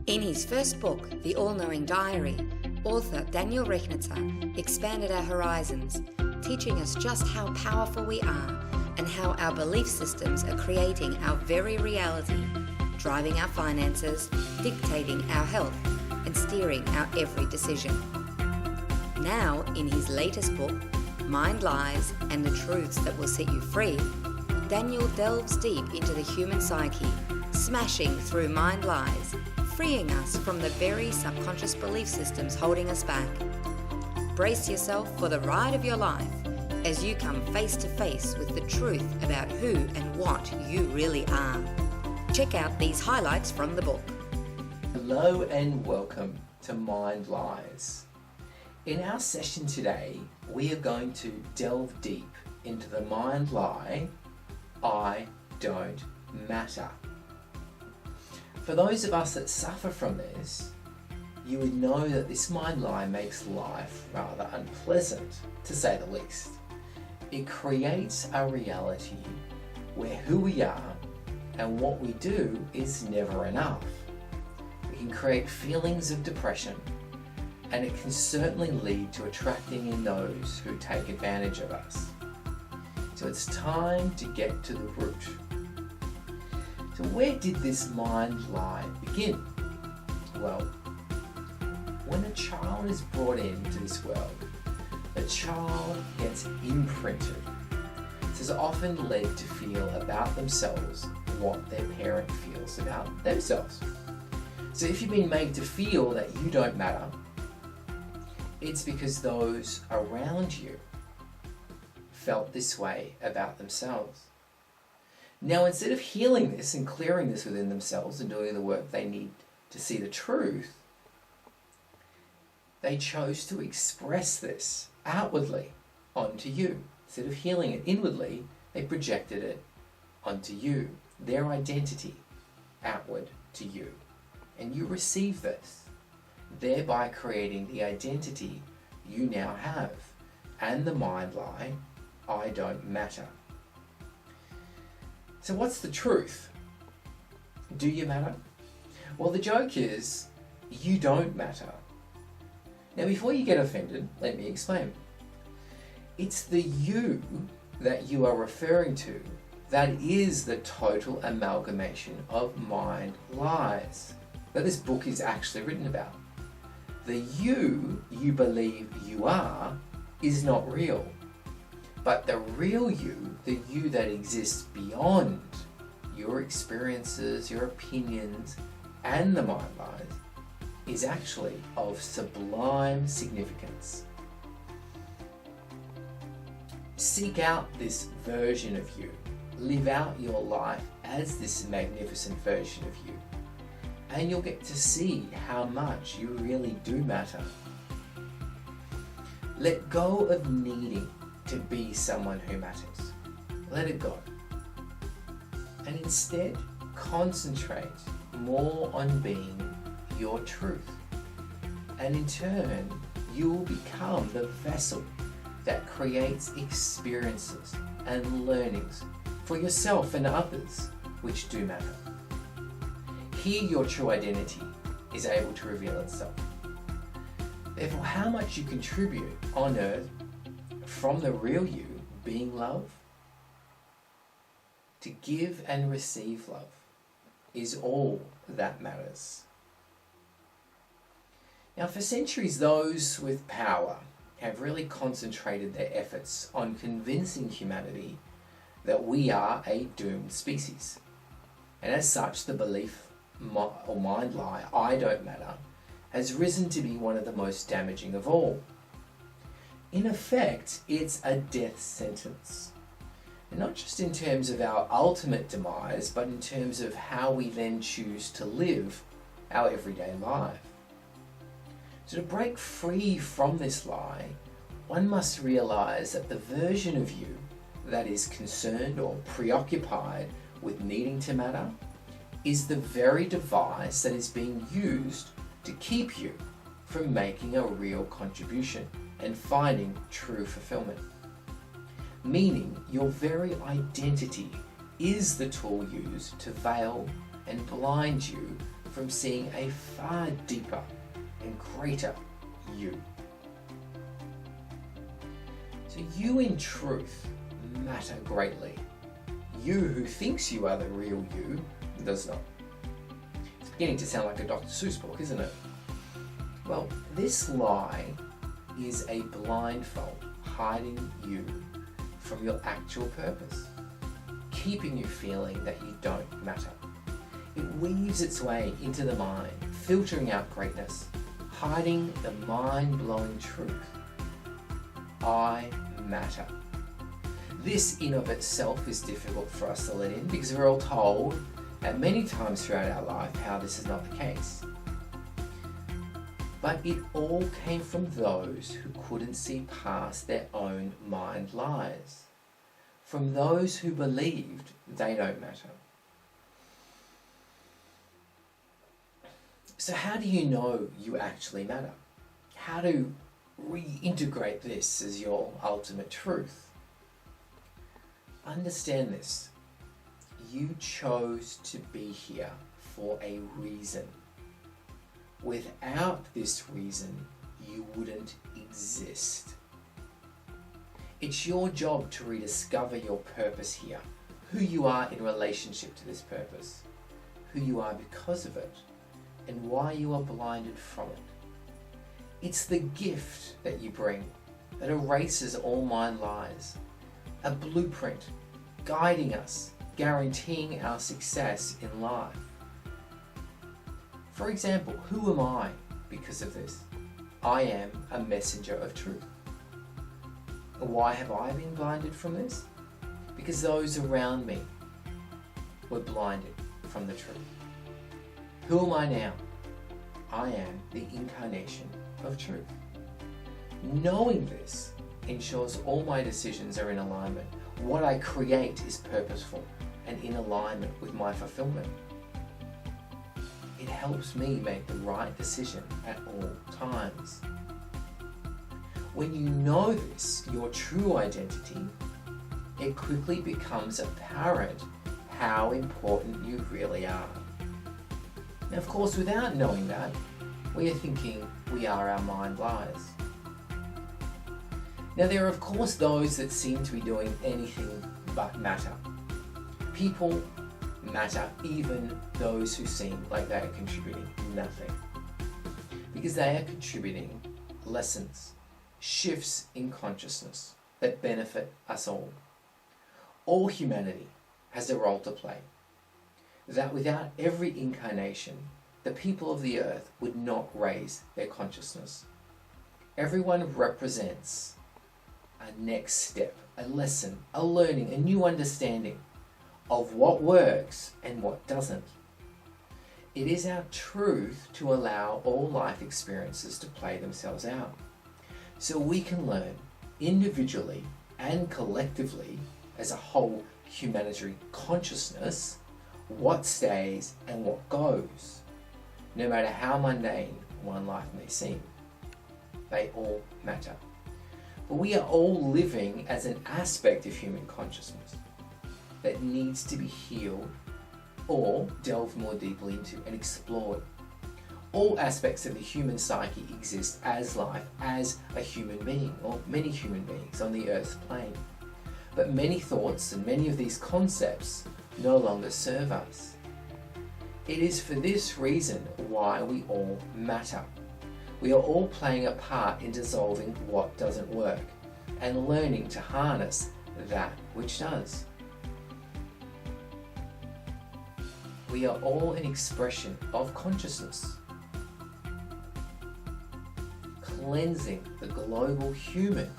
In his first book, The All-Knowing Diary, author Daniel Rechnitzer expanded our horizons, teaching us just how powerful we are and how our belief systems are creating our very reality, driving our finances, dictating our health, and steering our every decision. Now, in his latest book, Mind Lies and the Truths That Will Set You Free, Daniel delves deep into the human psyche, smashing through mind lies, freeing us from the very subconscious belief systems holding us back. Brace yourself for the ride of your life as you come face to face with the truth about who and what you really are. Check out these highlights from the book. Hello and welcome to Mind Lies. In our session today, we are going to delve deep into the mind lie, I don't matter. For those of us that suffer from this, you would know that this mind lie makes life rather unpleasant, to say the least. It creates a reality where who we are and what we do is never enough. It can create feelings of depression, and it can certainly lead to attracting in those who take advantage of us. So it's time to get to the root. So where did this mind lie begin? Well, when a child is brought into this world, the child gets imprinted. This is often led to feel about themselves what their parent feels about themselves. So if you've been made to feel that you don't matter, it's because those around you felt this way about themselves. Now, instead of healing this and clearing this within themselves and doing the work they need to see the truth, they chose to express this outwardly onto you. Instead of healing it inwardly, they projected it onto you, their identity outward to you. And you receive this, thereby creating the identity you now have and the mind lie, I don't matter. So what's the truth? Do you matter? Well, the joke is, you don't matter. Now, before you get offended, let me explain. It's the you that you are referring to that is the total amalgamation of mind lies that this book is actually written about. The you believe you are is not real. But the real you, the you that exists beyond your experiences, your opinions, and the mind lies, is actually of sublime significance. Seek out this version of you. Live out your life as this magnificent version of you. And you'll get to see how much you really do matter. Let go of needing to be someone who matters. Let it go. And instead, concentrate more on being your truth. And in turn, you will become the vessel that creates experiences and learnings for yourself and others which do matter. Here, your true identity is able to reveal itself. Therefore, how much you contribute on earth from the real you, being love, to give and receive love, is all that matters. Now, for centuries, those with power have really concentrated their efforts on convincing humanity that we are a doomed species. And as such, the belief or mind lie, I don't matter, has risen to be one of the most damaging of all. In effect, it's a death sentence. And not just in terms of our ultimate demise, but in terms of how we then choose to live our everyday life. So to break free from this lie, one must realize that the version of you that is concerned or preoccupied with needing to matter is the very device that is being used to keep you from making a real contribution and finding true fulfillment. Meaning, your very identity is the tool used to veil and blind you from seeing a far deeper and greater you. So you in truth matter greatly. You who thinks you are the real you does not. It's beginning to sound like a Dr. Seuss book, isn't it? Well, this lie is a blindfold hiding you from your actual purpose, keeping you feeling that you don't matter. It weaves its way into the mind, filtering out greatness, hiding the mind-blowing truth. I matter. This in of itself is difficult for us to let in because we're all told at many times throughout our life how this is not the case. But it all came from those who couldn't see past their own mind lies, from those who believed they don't matter. So how do you know you actually matter? How to reintegrate this as your ultimate truth? Understand this. You chose to be here for a reason. Without this reason, you wouldn't exist. It's your job to rediscover your purpose here, who you are in relationship to this purpose, who you are because of it, and why you are blinded from it. It's the gift that you bring that erases all mind lies, a blueprint guiding us, guaranteeing our success in life. For example, who am I because of this? I am a messenger of truth. Why have I been blinded from this? Because those around me were blinded from the truth. Who am I now? I am the incarnation of truth. Knowing this ensures all my decisions are in alignment. What I create is purposeful and in alignment with my fulfillment. It helps me make the right decision at all times. When you know this, your true identity, it quickly becomes apparent how important you really are. Now, of course, without knowing that, we are thinking we are our mind lies. Now, there are, of course, those that seem to be doing anything but matter. People matter, even those who seem like they are contributing nothing. Because they are contributing lessons, shifts in consciousness that benefit us all. All humanity has a role to play. That without every incarnation, the people of the earth would not raise their consciousness. Everyone represents a next step, a lesson, a learning, a new understanding of what works and what doesn't. It is our truth to allow all life experiences to play themselves out, so we can learn individually and collectively as a whole humanitarian consciousness what stays and what goes, no matter how mundane one life may seem. They all matter. But we are all living as an aspect of human consciousness that needs to be healed or delved more deeply into and explored. All aspects of the human psyche exist as life, as a human being, or many human beings on the earth's plane. But many thoughts and many of these concepts no longer serve us. It is for this reason why we all matter. We are all playing a part in dissolving what doesn't work and learning to harness that which does. We are all an expression of consciousness, cleansing the global human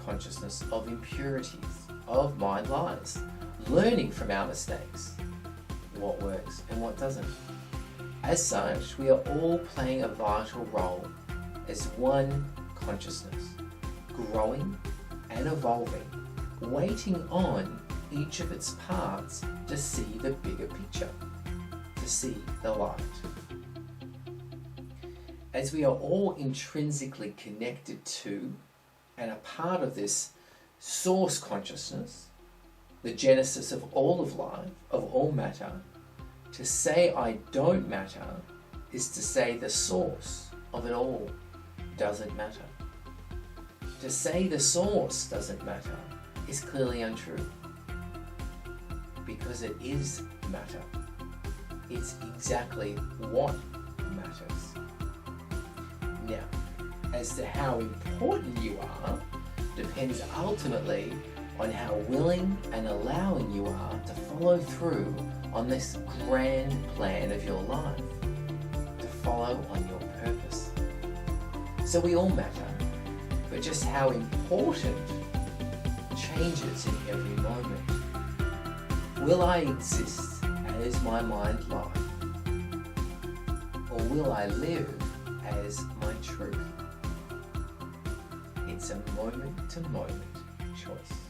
consciousness of impurities, of mind lies, learning from our mistakes, what works and what doesn't. As such, we are all playing a vital role as one consciousness, growing and evolving, waiting on each of its parts to see the bigger picture, to see the light. As we are all intrinsically connected to and a part of this source consciousness, the genesis of all of life, of all matter, To say I don't matter is to say the source of it all doesn't matter. To say the source doesn't matter is clearly untrue, because it is matter. It's exactly what matters. Now, as to how important you are depends ultimately on how willing and allowing you are to follow through on this grand plan of your life, to follow on your purpose. So we all matter, but just how important changes in every moment. Will I exist as my mind life, or will I live as my truth? It's a moment-to-moment choice.